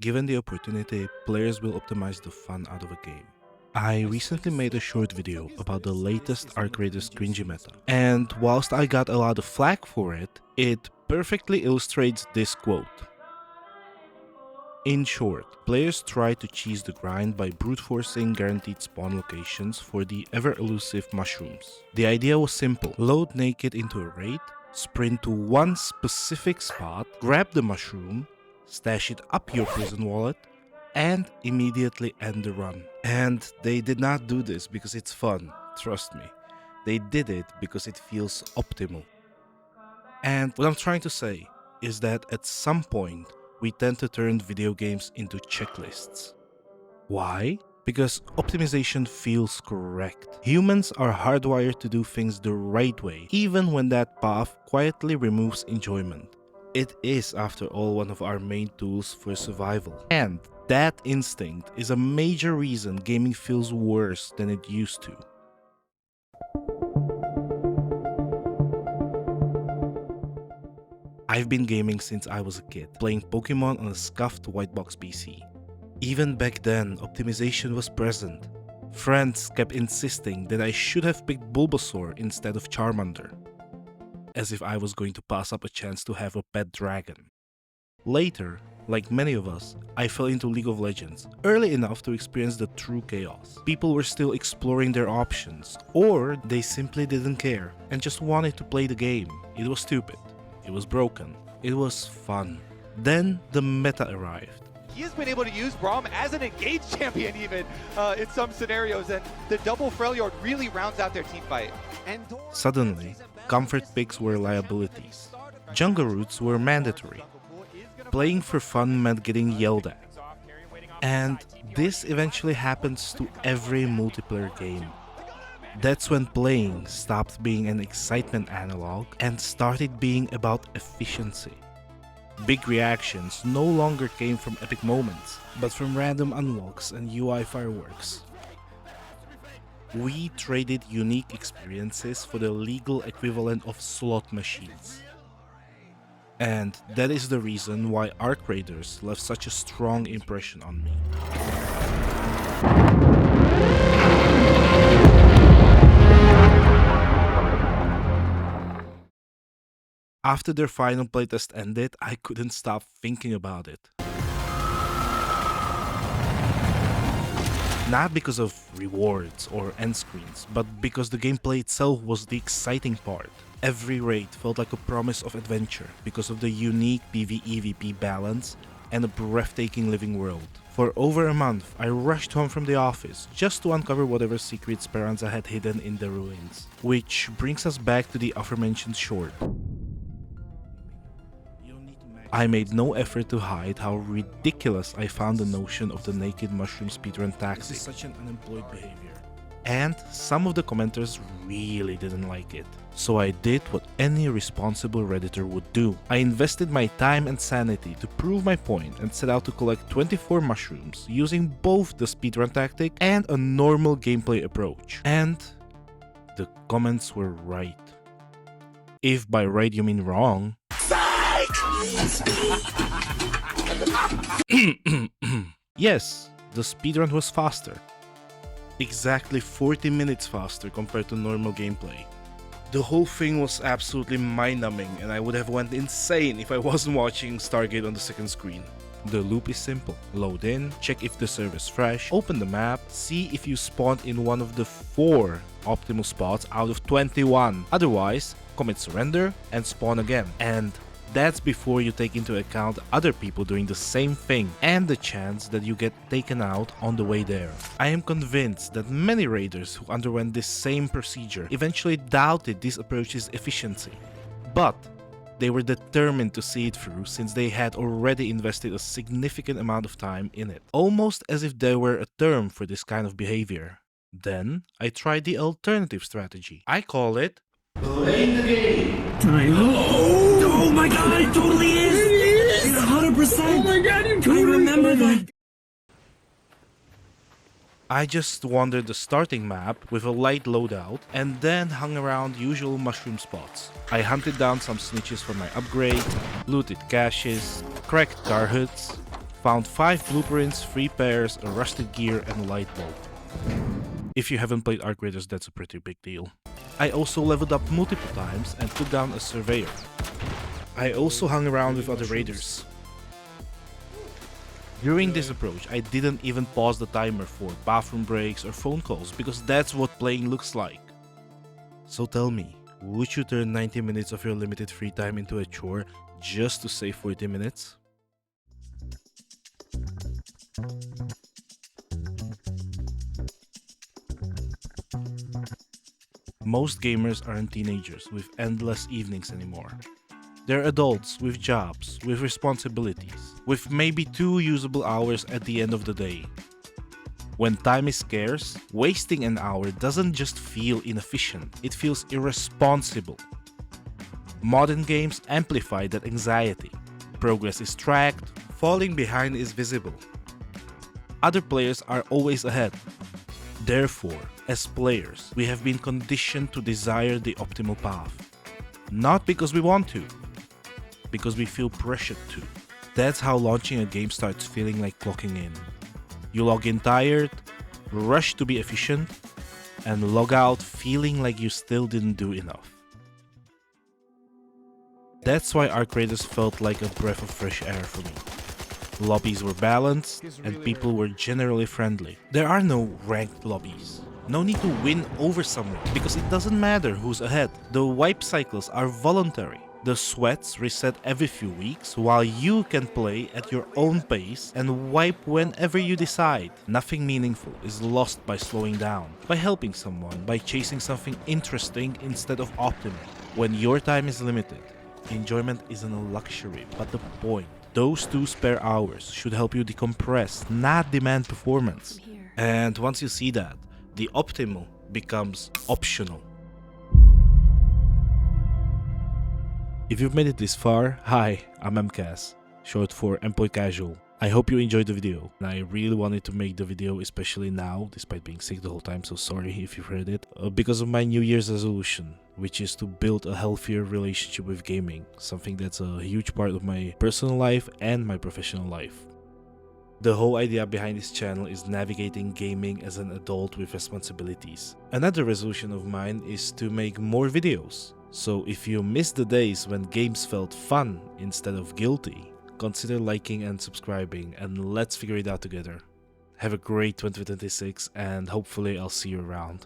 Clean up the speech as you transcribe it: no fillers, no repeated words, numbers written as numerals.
Given the opportunity, players will optimize the fun out of a game. I recently made a short video about the latest Arc Raiders cringy meta, and whilst I got a lot of flack for it, it perfectly illustrates this quote. In short, players try to cheese the grind by brute forcing guaranteed spawn locations for the ever-elusive mushrooms. The idea was simple: load naked into a raid, sprint to one specific spot, grab the mushroom, stash it up your prison wallet, and immediately end the run. And they did not do this because it's fun, trust me. They did it because it feels optimal. And what I'm trying to say is that at some point, we tend to turn video games into checklists. Why? Because optimization feels correct. Humans are hardwired to do things the right way, even when that path quietly removes enjoyment. It is, after all, one of our main tools for survival. And that instinct is a major reason gaming feels worse than it used to. I've been gaming since I was a kid, playing Pokemon on a scuffed white box PC. Even back then, optimization was present. Friends kept insisting that I should have picked Bulbasaur instead of Charmander, as if I was going to pass up a chance to have a pet dragon. Later, like many of us, I fell into League of Legends, early enough to experience the true chaos. People were still exploring their options, or they simply didn't care and just wanted to play the game. It was stupid. It was broken. It was fun. Then the meta arrived. He has been able to use Braum as an engaged champion even in some scenarios, and the double Freljord really rounds out their team fight. Suddenly, comfort picks were liabilities. Jungle roots were mandatory. Playing for fun meant getting yelled at. And this eventually happens to every multiplayer game. That's when playing stopped being an excitement analog and started being about efficiency. Big reactions no longer came from epic moments, but from random unlocks and UI fireworks. We traded unique experiences for the legal equivalent of slot machines. And that is the reason why Arc Raiders left such a strong impression on me. After their final playtest ended, I couldn't stop thinking about it. Not because of rewards or end screens, but because the gameplay itself was the exciting part. Every raid felt like a promise of adventure because of the unique PvE-VP balance and a breathtaking living world. For over a month, I rushed home from the office just to uncover whatever secret Speranza had hidden in the ruins. Which brings us back to the aforementioned short. I made no effort to hide how ridiculous I found the notion of the naked mushroom speedrun tactic. This is such an unemployed behavior. And some of the commenters really didn't like it. So I did what any responsible Redditor would do. I invested my time and sanity to prove my point and set out to collect 24 mushrooms using both the speedrun tactic and a normal gameplay approach. And the comments were right. If by right you mean wrong. Yes, the speedrun was faster. Exactly 40 minutes faster compared to normal gameplay. The whole thing was absolutely mind-numbing and I would have went insane if I wasn't watching Stargate on the second screen. The loop is simple. Load in, check if the server is fresh, open the map, see if you spawned in one of the 4 optimal spots out of 21. Otherwise, commit surrender and spawn again. And that's before you take into account other people doing the same thing and the chance that you get taken out on the way there. I am convinced that many raiders who underwent this same procedure eventually doubted this approach's efficiency. But they were determined to see it through since they had already invested a significant amount of time in it. Almost as if there were a term for this kind of behavior. Then I tried the alternative strategy. I call it playing the game. Oh my god, it totally is! It's 100%! Oh my god, you totally remember that! I just wandered the starting map with a light loadout and then hung around usual mushroom spots. I hunted down some snitches for my upgrade, looted caches, cracked car hoods, Found 5 blueprints, 3 pairs, a rusted gear and a light bulb. If you haven't played Arc Raiders, that's a pretty big deal. I also leveled up multiple times and took down a surveyor. I also hung around with other raiders. During this approach, I didn't even pause the timer for bathroom breaks or phone calls because that's what playing looks like. So tell me, would you turn 90 minutes of your limited free time into a chore just to save 40 minutes? Most gamers aren't teenagers with endless evenings anymore. They're adults with jobs, with responsibilities, with maybe 2 usable hours at the end of the day. When time is scarce, wasting an hour doesn't just feel inefficient, it feels irresponsible. Modern games amplify that anxiety. Progress is tracked, falling behind is visible. Other players are always ahead. Therefore, as players, we have been conditioned to desire the optimal path. Not because we want to, because we feel pressured to. That's how launching a game starts feeling like clocking in. You log in tired, rush to be efficient, and log out feeling like you still didn't do enough. That's why Arc Raiders felt like a breath of fresh air for me. Lobbies were balanced, and people were generally friendly. There are no ranked lobbies. No need to win over someone, because it doesn't matter who's ahead. The wipe cycles are voluntary. The sweats reset every few weeks, while you can play at your own pace and wipe whenever you decide. Nothing meaningful is lost by slowing down, by helping someone, by chasing something interesting instead of optimal. When your time is limited, enjoyment isn't a luxury, but the point. Those 2 spare hours should help you decompress, not demand performance. And once you see that, the optimal becomes optional. If you've made it this far, hi, I'm MCAS, short for Employee Casual. I hope you enjoyed the video, and I really wanted to make the video, especially now, despite being sick the whole time, so sorry if you've heard it, because of my New Year's resolution, which is to build a healthier relationship with gaming, something that's a huge part of my personal life and my professional life. The whole idea behind this channel is navigating gaming as an adult with responsibilities. Another resolution of mine is to make more videos, so if you miss the days when games felt fun instead of guilty, consider liking and subscribing, and let's figure it out together. Have a great 2026, and hopefully I'll see you around.